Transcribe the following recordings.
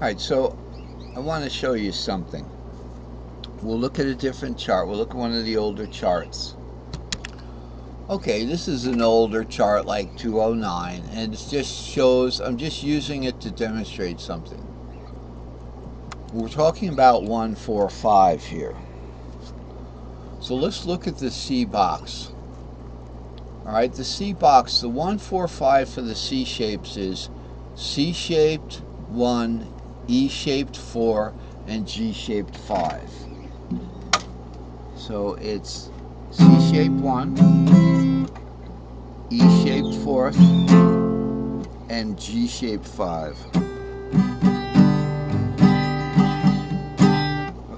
Alright, so I want to show you something. We'll look at a different chart. We'll look at one of the older charts. Okay, this is an older chart like 209, and it just shows, I'm just using it to demonstrate something. We're talking about 145 here. So let's look at the C box. Alright, the C box, the 145 for the C shapes is C-shaped 1, E-shaped 4, and G-shaped 5. So it's C-shaped 1, E-shaped 4th, and G-shaped 5.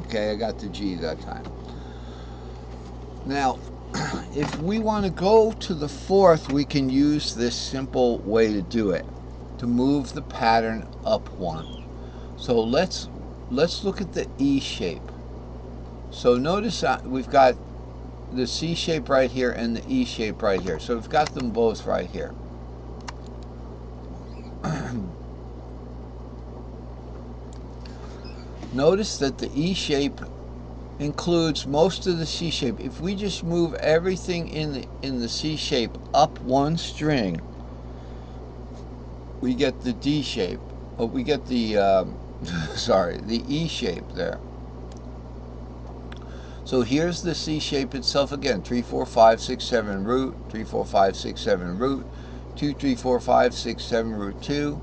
Okay, I got the G that time. Now, if we want to go to the 4th, we can use this simple way to do it, to move the pattern up 1. So let's look at the E shape. So notice we've got the C shape right here and the E shape right here. So we've got them both right here. Notice that the E shape includes most of the C shape. If we just move everything in the C shape up 1 string, we get the D shape. Oh, we get the sorry, the E shape there. So here's the C shape itself again: 3, 4, 5, 6, 7 root, 3, 4, 5, 6, 7 root, 2, 3, 4, 5, 6, 7 root 2,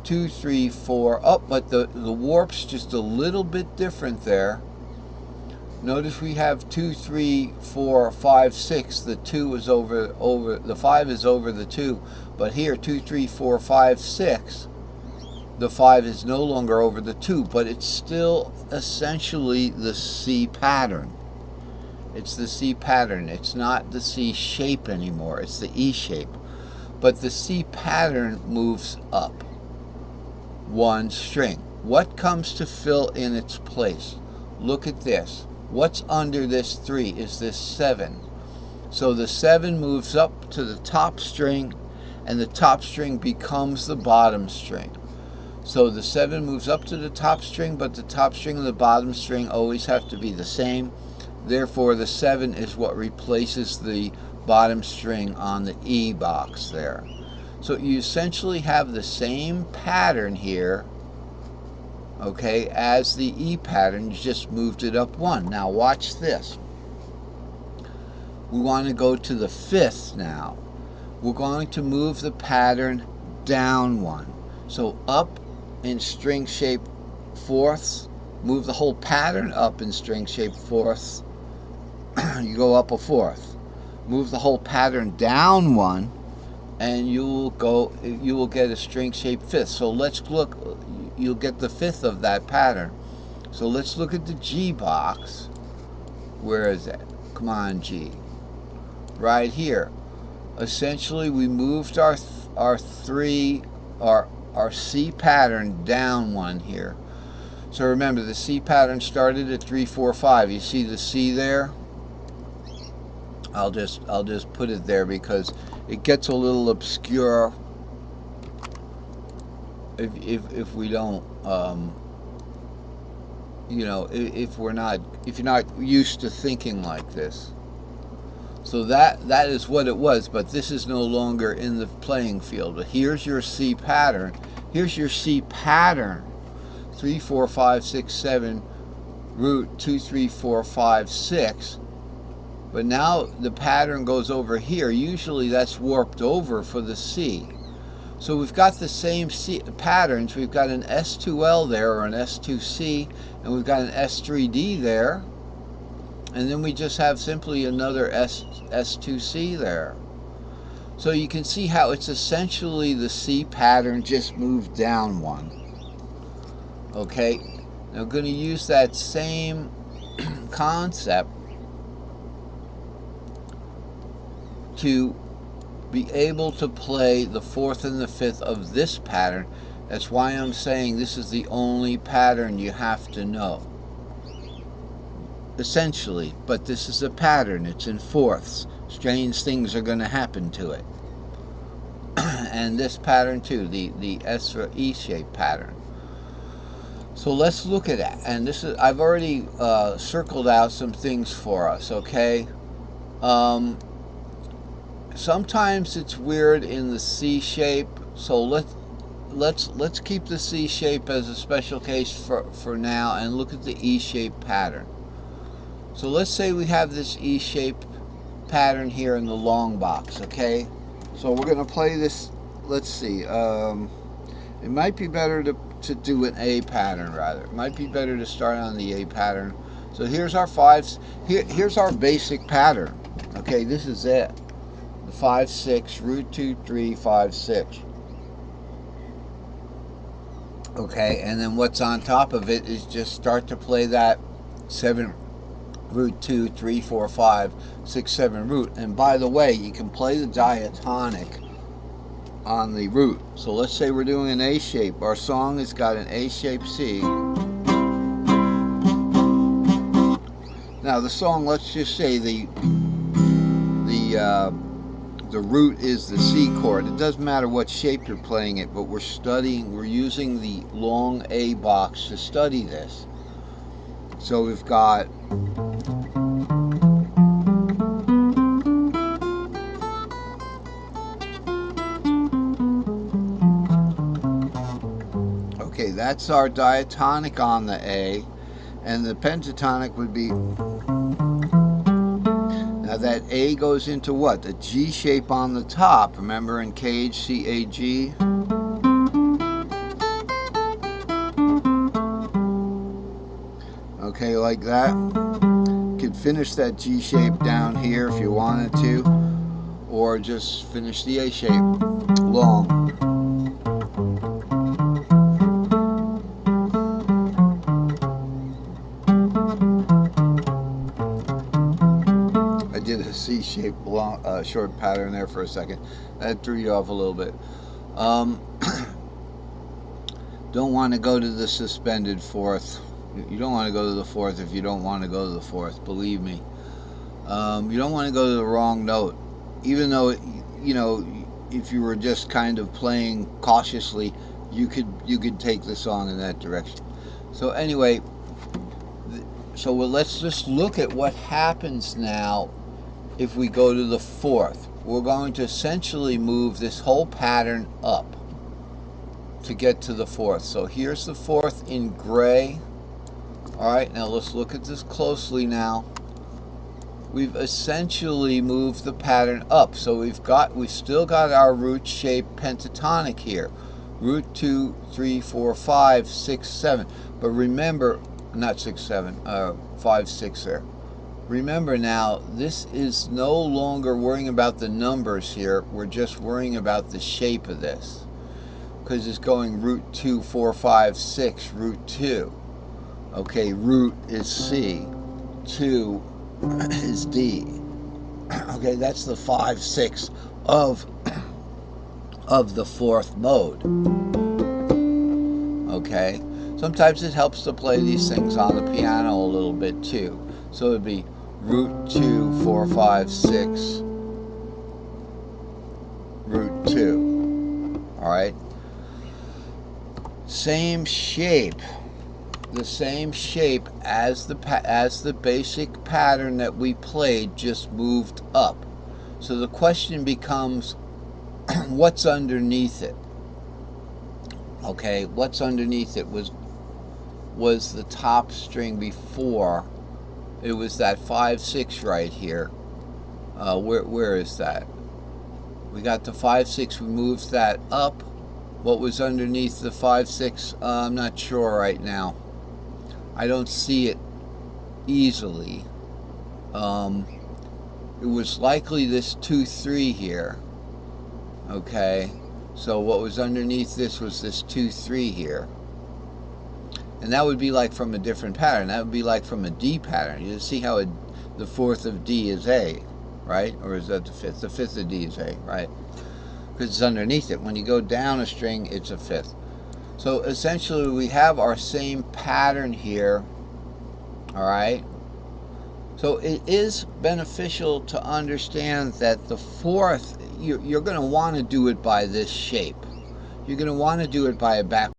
2, 3, 4. Oh, but the warp's just a little bit different there. Notice we have 2, 3, 4, 5, 6. The 2 is over the 5 is over the 2, but here 2, 3, 4, 5, 6. The 5 is no longer over the 2, but it's still essentially the C pattern. It's the C pattern. It's not the C shape anymore. It's the E shape. But the C pattern moves up 1 string. What comes to fill in its place? Look at this. What's under this 3 is this 7. So the 7 moves up to the top string, and the top string becomes the bottom string. So the 7 moves up to the top string, but the top string and the bottom string always have to be the same. Therefore, the 7 is what replaces the bottom string on the E box there. So you essentially have the same pattern here, okay, as the E pattern. You just moved it up 1. Now watch this. We want to go to the 5th now. We're going to move the pattern down 1. So up in string shape 4ths, move the whole pattern up in string shape 4ths. You go up a 4th. Move the whole pattern down 1, and you will get a string shape 5th. So let's look. You'll get the 5th of that pattern. So let's look at the G box. Where is it? Come on, G. Right here. Essentially, we moved our C pattern down 1 here. So remember, the C pattern started at 3, 4, 5. You see the C there? I'll just put it there because it gets a little obscure if we don't you know, if you're not used to thinking like this. So that is what it was, but this is no longer in the playing field. But here's your C pattern. Here's your C pattern. 3, 4, 5, 6, 7 root 2, 3, 4, 5, 6. But now the pattern goes over here. Usually that's warped over for the C. So we've got the same C patterns. We've got an S2L there, or an S2C, and we've got an S3D there. And then we just have simply another S2C there. So you can see how it's essentially the C pattern just moved down 1. Okay, now I'm going to use that same concept to be able to play the 4th and the 5th of this pattern. That's why I'm saying this is the only pattern you have to know, essentially. But this is a pattern. It's in 4ths. Strange things are going to happen to it. And this pattern too, the S or E shape pattern. So let's look at that. And this is, I've already circled out some things for us, okay? Sometimes it's weird in the C shape, so let's keep the C shape as a special case for now and look at the E shape pattern. So let's say we have this E shape pattern here in the long box, okay? So we're going to play this. Let's see. It might be better to do an A pattern rather. It might be better to start on the A pattern. So here's our fives. Here's our basic pattern. Okay, this is it. The 5/6 root 2 3 5 6. Okay, and then what's on top of it is just start to play that 7 root 2 3 4 5 6 7 root. And by the way, you can play the diatonic on the root. So let's say we're doing an A shape. Our song has got an A shape C. Now the song, let's just say the root is the C chord. It doesn't matter what shape you're playing it, but we're using the long A box to study this. So we've got okay, that's our diatonic on the A, and the pentatonic would be, now that A goes into what? The G shape on the top. Remember in Cage, C-A-G? Okay, like that. You could finish that G shape down here if you wanted to, or just finish the A shape long. I did a C-shaped short pattern there for a second. That threw you off a little bit. Don't want to go to the suspended fourth. You don't want to go to the fourth if you don't want to go to the fourth. Believe me. You don't want to go to the wrong note, even though you know if you were just kind of playing cautiously, you could take the song in that direction. So anyway, so let's just look at what happens now. If we go to the fourth, we're going to essentially move this whole pattern up to get to the fourth. So here's the fourth in gray. All right, now let's look at this closely now. We've essentially moved the pattern up. So we've still got our root shaped pentatonic here. Root 2, 3, 4, 5, 6, 7. But remember, not 6, 7, 5, 6 there. Remember now, this is no longer worrying about the numbers here. We're just worrying about the shape of this. Because it's going root 2, 4, 5, 6, root 2. Okay, root is C. 2 is D. Okay, that's the 5, 6 of the fourth mode. Okay, sometimes it helps to play these things on the piano a little bit too. So it'd be root 2, 4, 5, 6, root 2. All right. Same shape. The same shape as the basic pattern that we played, just moved up. So the question becomes, what's underneath it? Okay, what's underneath it was the top string before. It was that 5, 6 right here. Where is that? We got the 5, 6. We moved that up. What was underneath the 5, 6? I'm not sure right now. I don't see it easily. It was likely this 2, 3 here. Okay, so what was underneath this was this 2, 3 here. And that would be like from a different pattern. That would be like from a D pattern. You see how the fourth of D is A, right? Or is that the fifth? The fifth of D is A, right? Because it's underneath it. When you go down a string, it's a fifth. So essentially we have our same pattern here, all right? So it is beneficial to understand that the fourth, you're going to want to do it by this shape. You're going to want to do it by a back